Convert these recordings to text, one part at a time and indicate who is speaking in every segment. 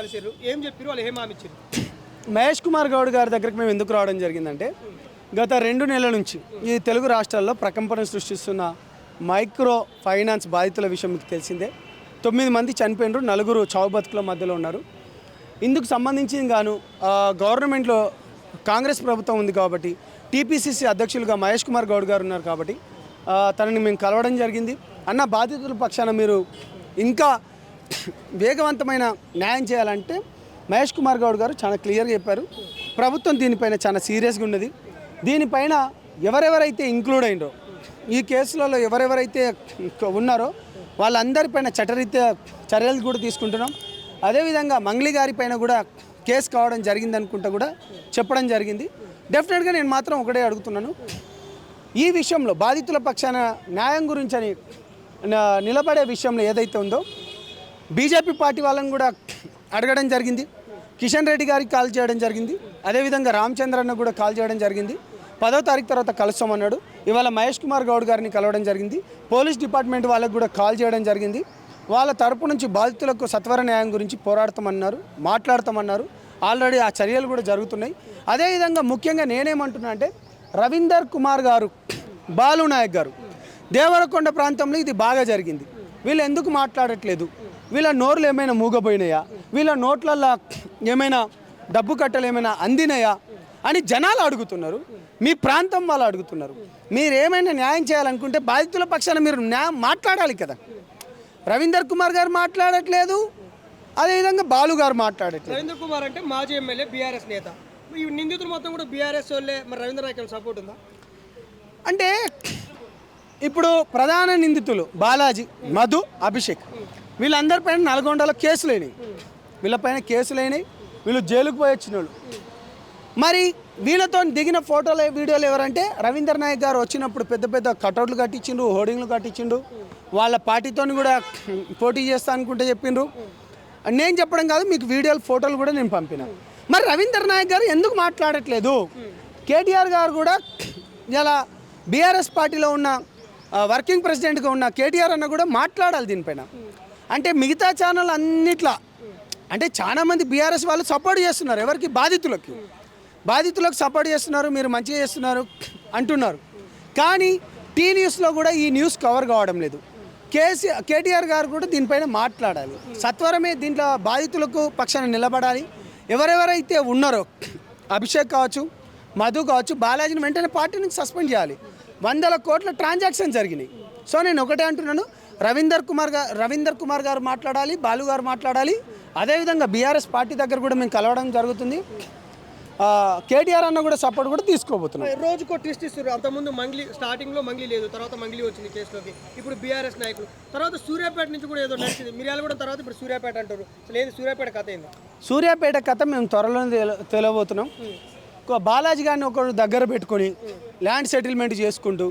Speaker 1: కలిసారు, ఏం చెప్పారు, వాళ్ళు ఏం హామీ ఇచ్చారు?
Speaker 2: మహేష్ కుమార్ గౌడ్ గారి దగ్గరికి మేము ఎందుకు రావడం జరిగిందంటే గత 2 నెలల నుంచి ఈ తెలుగు రాష్ట్రాల్లో ప్రకంపన సృష్టిస్తున్న మైక్రో ఫైనాన్స్ బాధితుల విషయం మీకు తెలిసిందే. 9 మంది చనిపోయినారు, 4 చావు బతుకుల మధ్యలో ఉన్నారు. ఇందుకు సంబంధించి గాను గవర్నమెంట్లో కాంగ్రెస్ ప్రభుత్వం ఉంది కాబట్టి టీపీసీసీ అధ్యక్షులుగా మహేష్ కుమార్ గౌడ్ గారు ఉన్నారు కాబట్టి తనని మేము కలవడం జరిగింది. అన్న, బాధితుల పక్షాన మీరు ఇంకా వేగవంతమైన న్యాయం చేయాలంటే మహేష్ కుమార్ గౌడ్ గారు చాలా క్లియర్గా చెప్పారు. ప్రభుత్వం దీనిపైన చాలా సీరియస్గా ఉన్నది. దీనిపైన ఎవరెవరైతే ఇంక్లూడ్ అయినరో, ఈ కేసులలో ఎవరెవరైతే ఉన్నారో వాళ్ళందరిపైన చట్టరీత్యా చర్యలు కూడా తీసుకుంటున్నాం. అదేవిధంగా మంగ్లీ గారి పైన కూడా కేసు కావడం జరిగింది అనుకుంటా కూడా చెప్పడం జరిగింది. డెఫినెట్గా నేను మాత్రం ఒకటే అడుగుతున్నాను, ఈ విషయంలో బాధితుల పక్షాన న్యాయం గురించి అని నిలబడే విషయంలో ఏదైతే ఉందో బీజేపీ పార్టీ వాళ్ళని కూడా అడగడం జరిగింది. కిషన్ రెడ్డి గారికి కాల్ చేయడం జరిగింది. అదేవిధంగా రామచంద్రన్న కూడా కాల్ చేయడం జరిగింది. 10వ తారీఖు తర్వాత కలుస్తామన్నాడు. ఇవాళ మహేష్ కుమార్ గౌడ్ గారిని కలవడం జరిగింది. పోలీస్ డిపార్ట్మెంట్ వాళ్ళకు కూడా కాల్ చేయడం జరిగింది. వాళ్ళ తరపు నుంచి బాధితులకు సత్వర న్యాయం గురించి పోరాడతామన్నారు, మాట్లాడతామన్నారు. ఆల్రెడీ ఆ చర్యలు కూడా జరుగుతున్నాయి. అదేవిధంగా ముఖ్యంగా నేనేమంటున్నా అంటే రవీందర్ కుమార్ గారు, బాలు నాయక్ గారు, దేవరకొండ ప్రాంతంలో ఇది బాగా జరిగింది. వీళ్ళు ఎందుకు మాట్లాడట్లేదు? వీళ్ళ నోర్లు ఏమైనా మూగపోయినాయా? వీళ్ళ నోట్లల్లో ఏమైనా డబ్బు కట్టలు ఏమైనా అందినాయా అని జనాలు అడుగుతున్నారు. మీ ప్రాంతం వాళ్ళు అడుగుతున్నారు. మీరు ఏమైనా న్యాయం చేయాలనుకుంటే బాధితుల పక్షాన మీరు న్యాయం మాట్లాడాలి కదా. రవీందర్ కుమార్ గారు మాట్లాడట్లేదు, అదేవిధంగా బాలు గారు మాట్లాడట్లేదు.
Speaker 1: రవీందర్ కుమార్ అంటే మాజీ ఎమ్మెల్యే, బీఆర్ఎస్ నేత. ఈ నిందితులు మొత్తం కూడా బీఆర్ఎస్ వాళ్ళే. మరి రవీంద్ర నాయక్ సపోర్ట్ ఉందా?
Speaker 2: అంటే ఇప్పుడు ప్రధాన నిందితులు బాలాజీ, మధు, అభిషేక్ వీళ్ళందరిపైన నల్గొండలో కేసులేనాయి. వీళ్ళపైన కేసులేనాయి. వీళ్ళు జైలుకు పోయి వచ్చిన వాళ్ళు. మరి వీళ్ళతో దిగిన ఫోటోలు, వీడియోలు ఎవరంటే రవీందర్ నాయక్ గారు వచ్చినప్పుడు పెద్ద పెద్ద కటౌట్లు కట్టించిండు, హోర్డింగ్లు కట్టించిండు. వాళ్ళ పార్టీతో కూడా పోటీ చేస్తా అనుకుంటే చెప్పిండ్రు. నేను చెప్పడం కాదు, మీకు వీడియోలు, ఫోటోలు కూడా నేను పంపిన. మరి రవీందర్ నాయక్ గారు ఎందుకు మాట్లాడట్లేదు? కేటీఆర్ గారు కూడా ఇలా బీఆర్ఎస్ పార్టీలో ఉన్న వర్కింగ్ ప్రెసిడెంట్గా ఉన్న కేటీఆర్ అన్న కూడా మాట్లాడాలి దీనిపైన. అంటే మిగతా ఛానల్ అన్నిట్లా అంటే చాలామంది బీఆర్ఎస్ వాళ్ళు సపోర్ట్ చేస్తున్నారు. ఎవరికి? బాధితులకు సపోర్ట్ చేస్తున్నారు, మీరు మంచిగా చేస్తున్నారు అంటున్నారు. కానీ టీ న్యూస్లో కూడా ఈ న్యూస్ కవర్ కావడం లేదు. కేటీఆర్ గారు కూడా దీనిపైన మాట్లాడాలి. సత్వరమే దీంట్లో బాధితులకు పక్షాన నిలబడాలి. ఎవరెవరైతే ఉన్నారో అభిషేక్ కావచ్చు, మధు కావచ్చు, బాలాజీని వెంటనే పార్టీ నుంచి సస్పెండ్ చేయాలి. 100 కోట్ల ట్రాన్సాక్షన్ జరిగినాయి. సో నేను ఒకటే అంటున్నాను, రవీందర్ కుమార్ గారు మాట్లాడాలి, బాలు గారు మాట్లాడాలి. అదేవిధంగా బీఆర్ఎస్ పార్టీ దగ్గర కూడా మేము కలవడం జరుగుతుంది. కేటీఆర్ అన్న కూడా సపోర్ట్ కూడా తీసుకోబోతున్నాం.
Speaker 1: రోజుకో ట్విస్ట్ ఇస్తారు. అంతకుముందు మంగ్లీ, స్టార్టింగ్లో మంగ్లీ లేదు, తర్వాత మంగ్లీ వచ్చింది కేసులోకి. ఇప్పుడు బీఆర్ఎస్ నాయకులు, తర్వాత సూర్యాపేట నుంచి కూడా ఏదో నడిచింది. మిర్యాల కూడా తర్వాత ఇప్పుడు సూర్యాపేట అంటారు. లేదు, సూర్యాపేట కథ ఏంది?
Speaker 2: సూర్యాపేట కథ మేము త్వరలోనే తెలియబోతున్నాం. బాలాజీ గారిని ఒకరు దగ్గర పెట్టుకొని ల్యాండ్ సెటిల్మెంట్ చేసుకుంటూ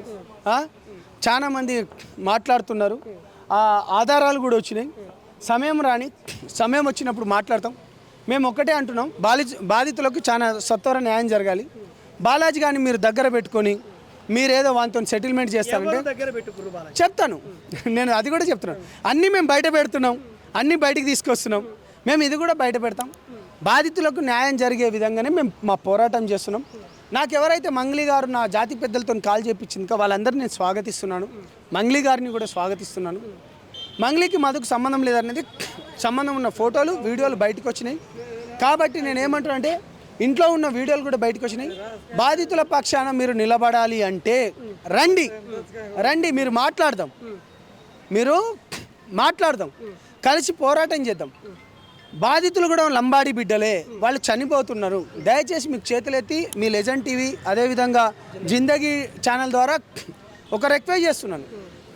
Speaker 2: చాలా మంది మాట్లాడుతున్నారు. ఆ ఆధారాలు కూడా వచ్చినాయి. సమయం వచ్చినప్పుడు మాట్లాడతాం. మేము ఒకటే అంటున్నాం, బాధితులకు చాలా సత్వర న్యాయం జరగాలి. బాలాజీ గారిని మీరు దగ్గర పెట్టుకొని మీరేదో వాటితో సెటిల్మెంట్ చేస్తారంటే చెప్తాను. నేను అది కూడా చెప్తున్నాను. అన్నీ మేము బయట పెడుతున్నాం, అన్నీ బయటికి తీసుకొస్తున్నాం. మేము ఇది కూడా బయట పెడతాం. బాధితులకు న్యాయం జరిగే విధంగానే మేము మా పోరాటం చేస్తున్నాం. నాకు ఎవరైతే మంగ్లీ గారు నా జాతి పెద్దలతో కాల్ చేయించింది వాళ్ళందరినీ నేను స్వాగతిస్తున్నాను. మంగ్లీ గారిని కూడా స్వాగతిస్తున్నాను. మంగ్లీకి మధుకు సంబంధం లేదనేది సంబంధం ఉన్న ఫోటోలు, వీడియోలు బయటకు వచ్చినాయి. కాబట్టి నేను ఏమంటున్నానంటే ఇంట్లో ఉన్న వీడియోలు కూడా బయటకు వచ్చినాయి. బాధితుల పక్షాన మీరు నిలబడాలి అంటే రండి, మీరు మాట్లాడదాం, కలిసి పోరాటం చేద్దాం. బాధితులు కూడా లంబాడి బిడ్డలే, వాళ్ళు చనిపోతున్నారు. దయచేసి మీకు చేతులెత్తి మీ లెజెండ్ టీవీ, అదేవిధంగా జిందగీ ఛానల్ ద్వారా ఒక రిక్వెస్ట్ చేస్తున్నాను.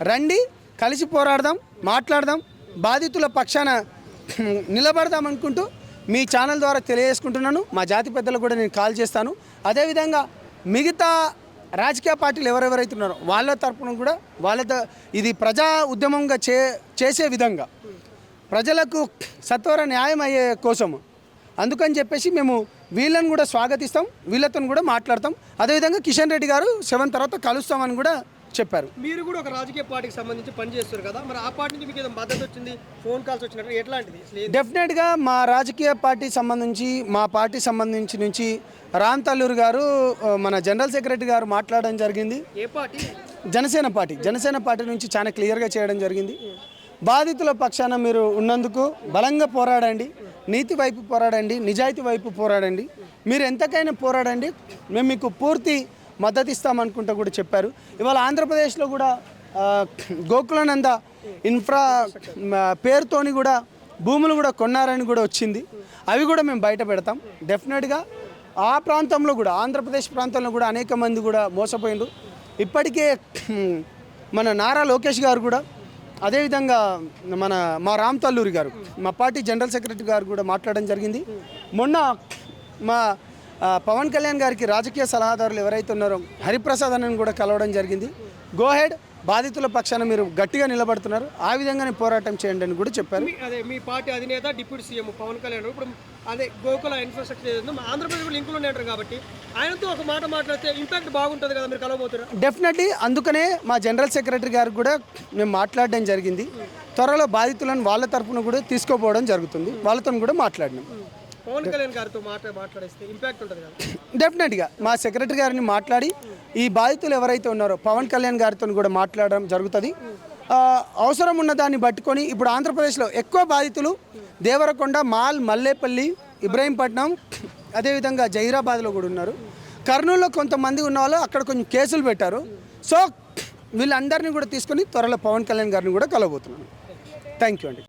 Speaker 2: రండి, కలిసి పోరాడదాం, మాట్లాడదాం, బాధితుల పక్షాన నిలబడదాం అనుకుంటూ మీ ఛానల్ ద్వారా తెలియజేసుకుంటున్నాను. మా జాతి పెద్దలకు కూడా నేను కాల్ చేస్తాను. అదేవిధంగా మిగతా రాజకీయ పార్టీలు ఎవరెవరైతే ఉన్నారో వాళ్ళ తరపున కూడా ఇది ప్రజా ఉద్యమంగా చేసే విధంగా ప్రజలకు సత్వర న్యాయం అయ్యే కోసము అందుకని చెప్పేసి మేము వీళ్ళని కూడా స్వాగతిస్తాం, వీళ్ళతో కూడా మాట్లాడతాం. అదేవిధంగా కిషన్ రెడ్డి గారు 7 తర్వాత కలుస్తామని కూడా చెప్పారు.
Speaker 1: మీరు కూడా ఒక రాజకీయ పార్టీకి సంబంధించి పనిచేస్తారు కదా, మరి ఆ పార్టీ నుంచి మీకు ఏదో మద్దతు వచ్చింది, ఫోన్ కాల్స్ వచ్చినట్టు ఎట్లాంటిది అసలు ఏంది?
Speaker 2: డెఫినెట్గా మా రాజకీయ పార్టీ సంబంధించి మా పార్టీ సంబంధించి నుంచి రామ్ తల్లూరు గారు మన జనరల్ సెక్రటరీ గారు మాట్లాడడం జరిగింది.
Speaker 1: ఏ పార్టీ?
Speaker 2: జనసేన పార్టీ నుంచి చాలా క్లియర్గా చేయడం జరిగింది. బాధితుల పక్షాన మీరు ఉన్నందుకు బలంగా పోరాడండి, నీతి వైపు పోరాడండి, నిజాయితీ వైపు పోరాడండి, మీరు ఎంతకైనా పోరాడండి, మేము మీకు పూర్తి మద్దతు ఇస్తామనుకుంటూ కూడా చెప్పారు. ఇవాళ ఆంధ్రప్రదేశ్లో కూడా గోకులానంద ఇన్ఫ్రా పేరుతోని కూడా భూములు కూడా కొన్నారని కూడా వచ్చింది. అవి కూడా మేము బయట పెడతాం. డెఫినెట్గా ఆ ప్రాంతంలో కూడా ఆంధ్రప్రదేశ్ ప్రాంతంలో కూడా అనేక మంది కూడా మోసపోయిండ్రు. ఇప్పటికే మన నారా లోకేష్ గారు కూడా, అదేవిధంగా మా రామ్ తల్లూరి గారు, మా పార్టీ జనరల్ సెక్రటరీ గారు కూడా మాట్లాడడం జరిగింది. మొన్న మా పవన్ కళ్యాణ్ గారికి రాజకీయ సలహాదారులు ఎవరైతే ఉన్నారో హరిప్రసాద్ అని కూడా కలవడం జరిగింది. గో హెడ్, బాధితుల పక్షాన మీరు గట్టిగా నిలబడుతున్నారు, ఆ విధంగానే పోరాటం చేయండి అని కూడా చెప్పారు.
Speaker 1: అదే మీ పార్టీ అధినేత డిప్యూటీ సీఎం పవన్ కళ్యాణ్ ఇప్పుడు అదే గోకుల ఇన్ఫ్రాస్ట్రక్చర్ ఏదో ఆంధ్రప్రదేశ్ లింకులు ఉంటారు కాబట్టి ఆయనతో ఒక మాట మాట్లాడితే ఇంపాక్ట్ బాగుంటుంది కదా, మీరు కలవబోతున్నారు.
Speaker 2: డెఫినెట్లీ అందుకనే మా జనరల్ సెక్రటరీ గారు కూడా మేము మాట్లాడడం జరిగింది. త్వరలో బాధితులను వాళ్ళ తరఫున కూడా తీసుకోపోవడం జరుగుతుంది, వాళ్ళతో కూడా మాట్లాడినాం.
Speaker 1: పవన్ కళ్యాణ్ గారితో మాట్లాడిస్తే ఇంపాక్ట్ ఉంటుంది కదా.
Speaker 2: డెఫినెట్గా మా సెక్రటరీ గారిని మాట్లాడి ఈ బాధితులు ఎవరైతే ఉన్నారో పవన్ కళ్యాణ్ గారితో కూడా మాట్లాడడం జరుగుతుంది. అవసరం ఉన్న దాన్ని పట్టుకొని ఇప్పుడు ఆంధ్రప్రదేశ్లో ఎక్కువ బాధితులు దేవరకొండ, మాల్, మల్లేపల్లి, ఇబ్రాహీంపట్నం, అదేవిధంగా జహీరాబాద్లో కూడా ఉన్నారు. కర్నూలులో కొంతమంది ఉన్న వాళ్ళు అక్కడ కొంచెం కేసులు పెట్టారు. సో వీళ్ళందరినీ కూడా తీసుకొని త్వరలో పవన్ కళ్యాణ్ గారిని కూడా కలవబోతున్నాను. థ్యాంక్ యూ అండి.